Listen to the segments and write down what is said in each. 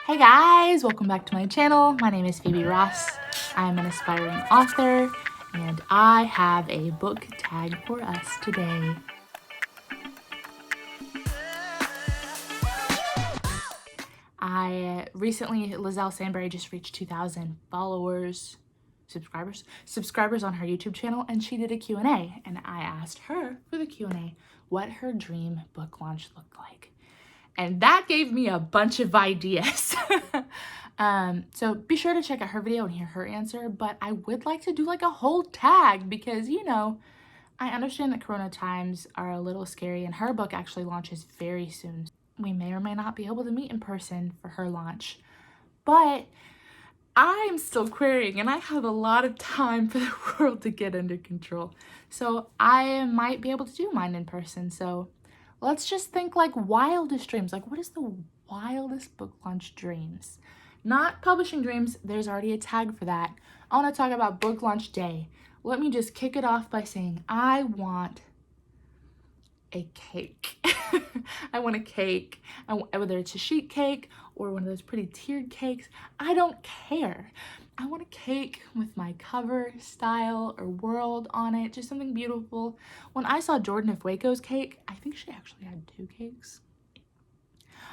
Hey guys, welcome back to my channel. My name is Phoebe Ross. I'm an aspiring author and I have a book tag for us today. Lizelle Sandberry just reached 2,000 subscribers on her YouTube channel, and she did a Q&A, and I asked her for the Q&A what her dream book launch looked like. And that gave me a bunch of ideas. So be sure to check out her video and hear her answer, but I would like to do like a whole tag because, you know, I understand that Corona times are a little scary and her book actually launches very soon. We may or may not be able to meet in person for her launch, but I'm still querying and I have a lot of time for the world to get under control. So I might be able to do mine in person. So let's just think like wildest dreams. Like, what is the wildest book launch dreams? Not publishing dreams. There's already a tag for that. I want to talk about book launch day. Let me just kick it off by saying I want a cake. I want a cake. Whether it's a sheet cake or one of those pretty tiered cakes, I don't care. I want a cake with my cover style or world on it, just something beautiful. When I saw Jordan of Waco's cake, I think she actually had 2 cakes.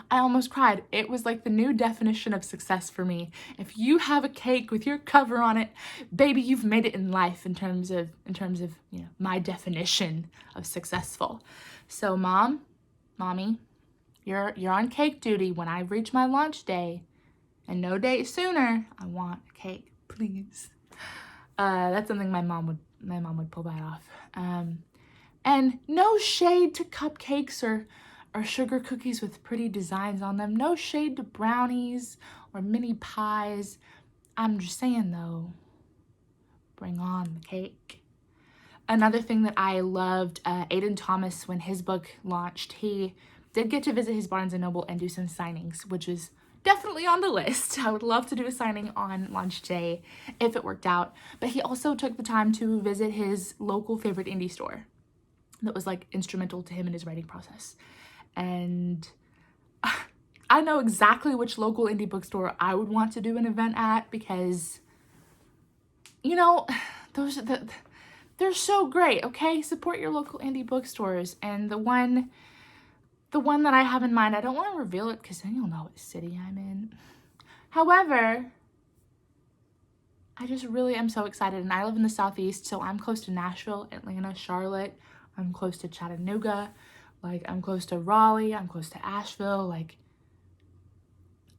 I almost cried. It was like the new definition of success for me. If you have a cake with your cover on it, baby, you've made it in life in terms of you know, my definition of successful. So mommy, you're on cake duty when I reach my launch day, and no day sooner. I want a cake, please. That's something my mom would pull that off. And no shade to cupcakes or sugar cookies with pretty designs on them. No shade to brownies or mini pies. I'm just saying though, bring on the cake. Another thing that I loved, Aiden Thomas, when his book launched, he did get to visit his Barnes & Noble and do some signings, which was definitely on the list. I would love to do a signing on launch day if it worked out. But he also took the time to visit his local favorite indie store that was like instrumental to him in his writing process. And I know exactly which local indie bookstore I would want to do an event at because, you know, they're so great, okay? Support your local indie bookstores. And the one that I have in mind, I don't want to reveal it because then you'll know what city I'm in. However, I just really am so excited. And I live in the Southeast, so I'm close to Nashville, Atlanta, Charlotte. I'm close to Chattanooga. Like, I'm close to Raleigh. I'm close to Asheville. Like,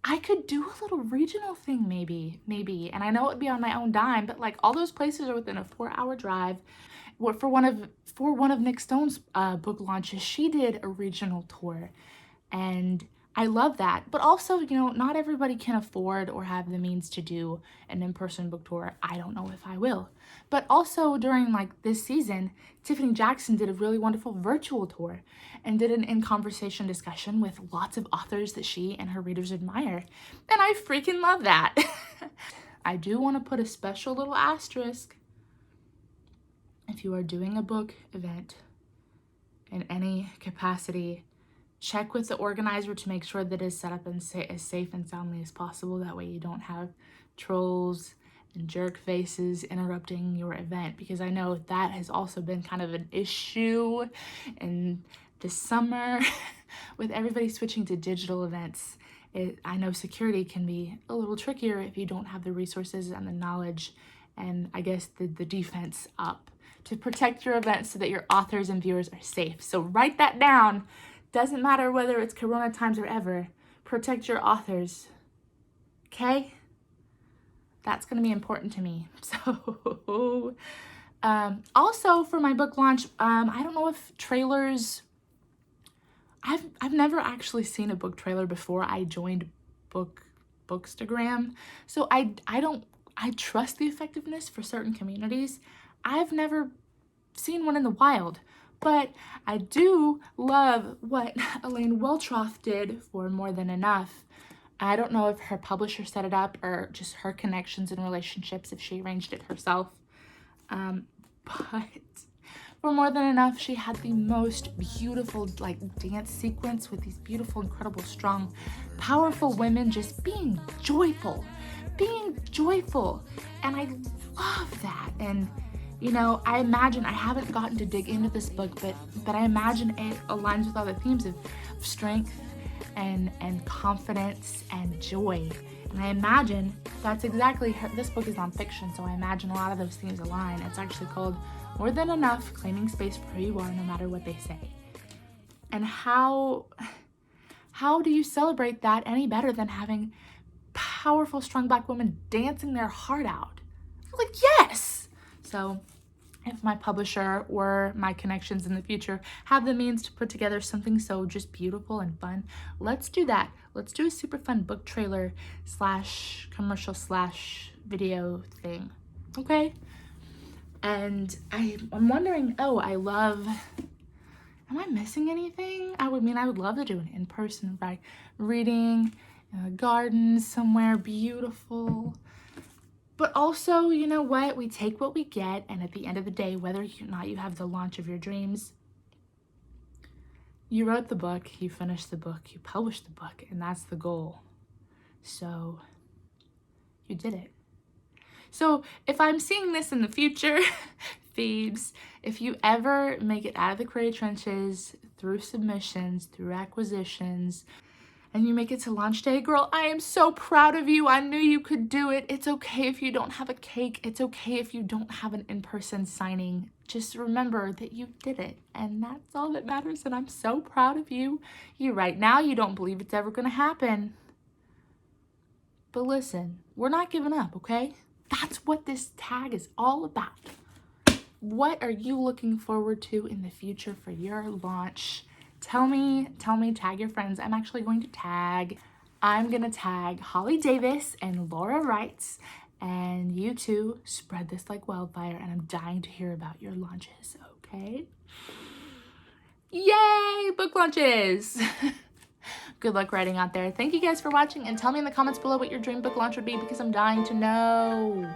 I could do a little regional thing maybe. And I know it'd be on my own dime, but like all those places are within a 4-hour drive. For one of Nick Stone's book launches, she did a regional tour, and I love that. But also, you know, not everybody can afford or have the means to do an in-person book tour. I don't know if I will. But also during like this season, Tiffany Jackson did a really wonderful virtual tour and did an in-conversation discussion with lots of authors that she and her readers admire. And I freaking love that. I do want to put a special little asterisk. If you are doing a book event in any capacity, check with the organizer to make sure that it is set up and as safe and soundly as possible. That way you don't have trolls and jerk faces interrupting your event, because I know that has also been kind of an issue in the summer with everybody switching to digital events. I know security can be a little trickier if you don't have the resources and the knowledge and I guess the defense up to protect your event so that your authors and viewers are safe. So write that down. Doesn't matter whether it's Corona times or ever. Protect your authors. Okay? That's going to be important to me. So, also for my book launch, I don't know if trailers... I've never actually seen a book trailer before I joined Bookstagram. So I trust the effectiveness for certain communities. I've never seen one in the wild, but I do love what Elaine Weltroth did for More Than Enough. I don't know if her publisher set it up or just her connections and relationships, if she arranged it herself. But for More Than Enough, she had the most beautiful like dance sequence with these beautiful, incredible, strong powerful women just being joyful. And I love that. And you know, I imagine, I haven't gotten to dig into this book, but I imagine it aligns with all the themes of strength and confidence and joy. And I imagine that's exactly her. This book is nonfiction, so I imagine a lot of those themes align. It's actually called More Than Enough, Claiming Space for Who You Are, No Matter What They Say. And how do you celebrate that any better than having powerful, strong Black women dancing their heart out? Like, yes! So if my publisher or my connections in the future have the means to put together something so just beautiful and fun, let's do that. Let's do a super fun book trailer / commercial / video thing, okay? And I'm wondering, am I missing anything? I would love to do an in-person reading in a garden somewhere beautiful. But also, you know what? We take what we get, and at the end of the day, whether or not you have the launch of your dreams, you wrote the book, you finished the book, you published the book, and that's the goal. So, you did it. So, if I'm seeing this in the future, Phoebes, if you ever make it out of the creative trenches, through submissions, through acquisitions, and you make it to launch day, girl, I am so proud of you. I knew you could do it. It's okay if you don't have a cake. It's okay if you don't have an in-person signing. Just remember that you did it, and that's all that matters, and I'm so proud of you. Right now, you don't believe it's ever gonna happen. But listen, we're not giving up, okay? That's what this tag is all about. What are you looking forward to in the future for your launch? Tell me, tag your friends. I'm going to tag Holly Davis and Laura Wrights, and you two spread this like wildfire, and I'm dying to hear about your launches, okay? Yay, book launches! Good luck writing out there. Thank you guys for watching, and tell me in the comments below what your dream book launch would be, because I'm dying to know.